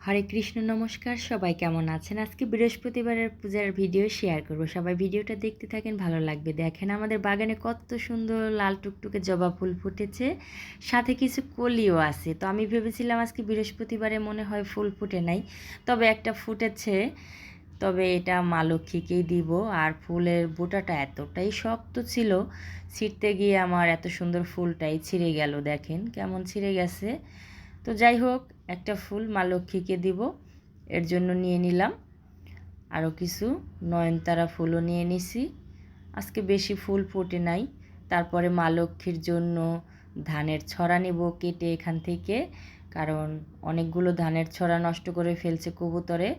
হরে কৃষ্ণ, নমস্কার। সবাই কেমন আছেন? আজকে বৃহস্পতিবারের পূজার ভিডিও শেয়ার করব। সবাই ভিডিওটা দেখতে থাকেন, ভালো লাগবে। দেখেন আমাদের বাগানে কত সুন্দর লাল টুকটুকে জবা ফুল ফুটেছে, সাথে কিছু কলিও আছে। তো আমি ভেবেছিলাম আজকে বৃহস্পতিবারে মনে হয় ফুল ফুটে নাই, তবে একটা ফুটেছে। তবে এটা মা লক্ষ্মীকেই দিব। আর ফুলের বোঁটাটা এতটাই শক্ত ছিল, ছিঁড়তে গিয়ে আমার এত সুন্দর ফুলটাই ছিঁড়ে গেল। দেখেন কেমন ছিঁড়ে গেছে। তো যাই হোক, একটা ফুল মা লক্ষ্মীকে দিব, এর জন্য নিয়ে নিলাম। আরও কিছু নয়নতারা ফুলও নিয়ে নিছি। আজকে বেশি ফুল ফোটে নাই। তারপরে মা লক্ষ্মীর জন্য ধানের ছড়া নেব কেটে এখান থেকে, কারণ অনেকগুলো ধানের ছড়া নষ্ট করে ফেলছে কবুতরে।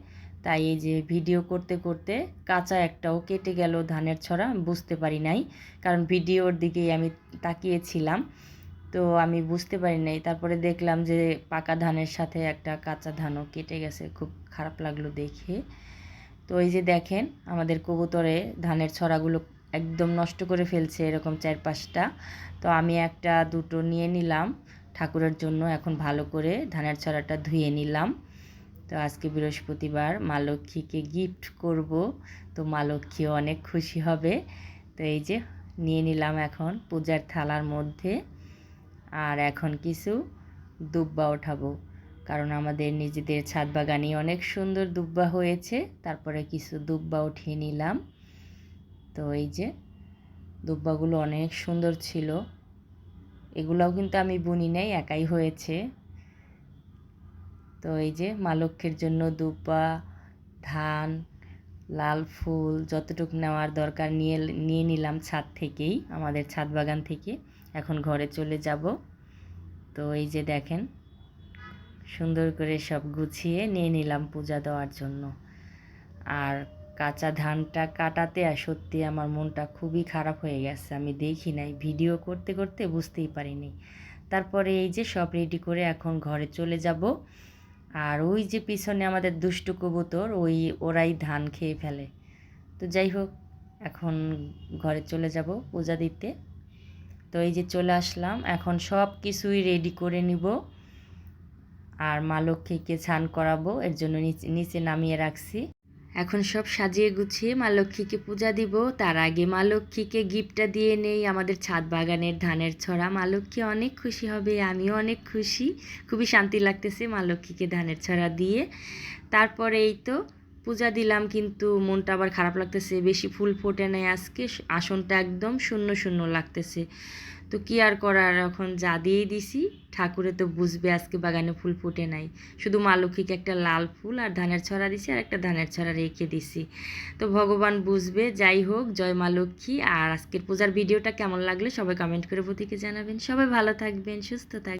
তাই এই যে ভিডিও করতে করতে কাঁচা একটাও কেটে গেল ধানের ছড়া, বুঝতে পারি নাই, কারণ ভিডিওর দিকেই আমি তাকিয়েছিলাম। তো আমি বুঝতে পারি নাই। তারপরে দেখলাম যে পাকা ধানের সাথে একটা কাঁচা ধানও কেটে গেছে, খুব খারাপ লাগলো দেখে। তো এই যে দেখেন আমাদের কবুতরে ধানের ছড়াগুলো একদম নষ্ট করে ফেলছে, এরকম 4-5টা। তো আমি একটা দুটো নিয়ে নিলাম ঠাকুরের জন্য। এখন ভালো করে ধানের ছড়াটা ধুয়ে নিলাম। তো আজকে বৃহস্পতিবার, মা লক্ষ্মীকে গিফট করব, তো মা লক্ষ্মীও অনেক খুশি হবে। তো এই যে নিয়ে নিলাম এখন পূজার থালার মধ্যে। আর এখন কিছু দুব্বা ওঠাবো, কারণ আমাদের নিজেদের ছাদ বাগানে অনেক সুন্দর দুব্বা হয়েছে। তারপরে কিছু দুব্বা উঠিয়ে নিলাম। তো এই যে দুব্বাগুলো অনেক সুন্দর ছিল। এগুলাও কিন্তু আমি বুনি নাই, একাই হয়েছে। তো এই যে মা লক্ষ্মীর জন্য দুব্বা, ধান, লাল ফুল যতটুকু নেওয়ার দরকার নিয়ে নিয়ে নিলাম ছাদ থেকেই, আমাদের ছাদ বাগান থেকে। এখন ঘরে চলে যাব। তো এই যে দেখেন সুন্দর করে সব গুছিয়ে নিয়ে নিলাম পূজা দেওয়ার জন্য। আর কাঁচা ধানটা কাটাতে আর সত্যি আমার মনটা খুবই খারাপ হয়ে গেছে। আমি দেখি নাই, ভিডিও করতে করতে বুঝতেই পারিনি। তারপরে এই যে সব রেডি করে এখন ঘরে চলে যাব। আর ওই যে পিছনে আমাদের দুষ্টু কবুতর, ওরাই ধান খেয়ে ফেলে। তো যাই হোক, এখন ঘরে চলে যাব পূজা দিতে। তো এই যে চলে আসলাম, এখন সব কিছুই রেডি করে নিব। আর মা লক্ষ্মীকে স্নান করাবো, এর জন্য নিচে নামিয়ে রাখছি। এখন সব সাজিয়ে গুছিয়ে মা লক্ষ্মীকে পূজা দিব। তার আগে মা লক্ষ্মীকে গিফটটা দিয়ে নেই, আমাদের ছাদ বাগানের ধানের ছড়া। মা লক্ষ্মী অনেক খুশি হবে, আমিও অনেক খুশি। খুবই শান্তি লাগতেছে মা লক্ষ্মীকে ধানের ছড়া দিয়ে। তারপরে এই তো পূজা দিলাম, কিন্তু মনটা আবার খারাপ লাগতেছে, বেশি ফুল ফোটে নাই আজকে। আসনটা একদম শূন্য শূন্য লাগতেছে। তো কি আর করার, এখন যা দিয়েই দিছি। ঠাকুরে তো বুঝবে আজকে বাগানে ফুল ফুটে নাই। শুধু মা লক্ষ্মীকে একটা লাল ফুল আর ধানের ছড়া দিছি, আর একটা ধানের ছড়া রেখে দিছি। তো ভগবান বুঝবে। যাই হোক, জয় মা লক্ষ্মী। আর আজকের পূজার ভিডিওটা কেমন লাগলে সবাই কমেন্ট করে প্রতীকে জানাবেন। সবাই ভালো থাকবেন, সুস্থ থাকবেন।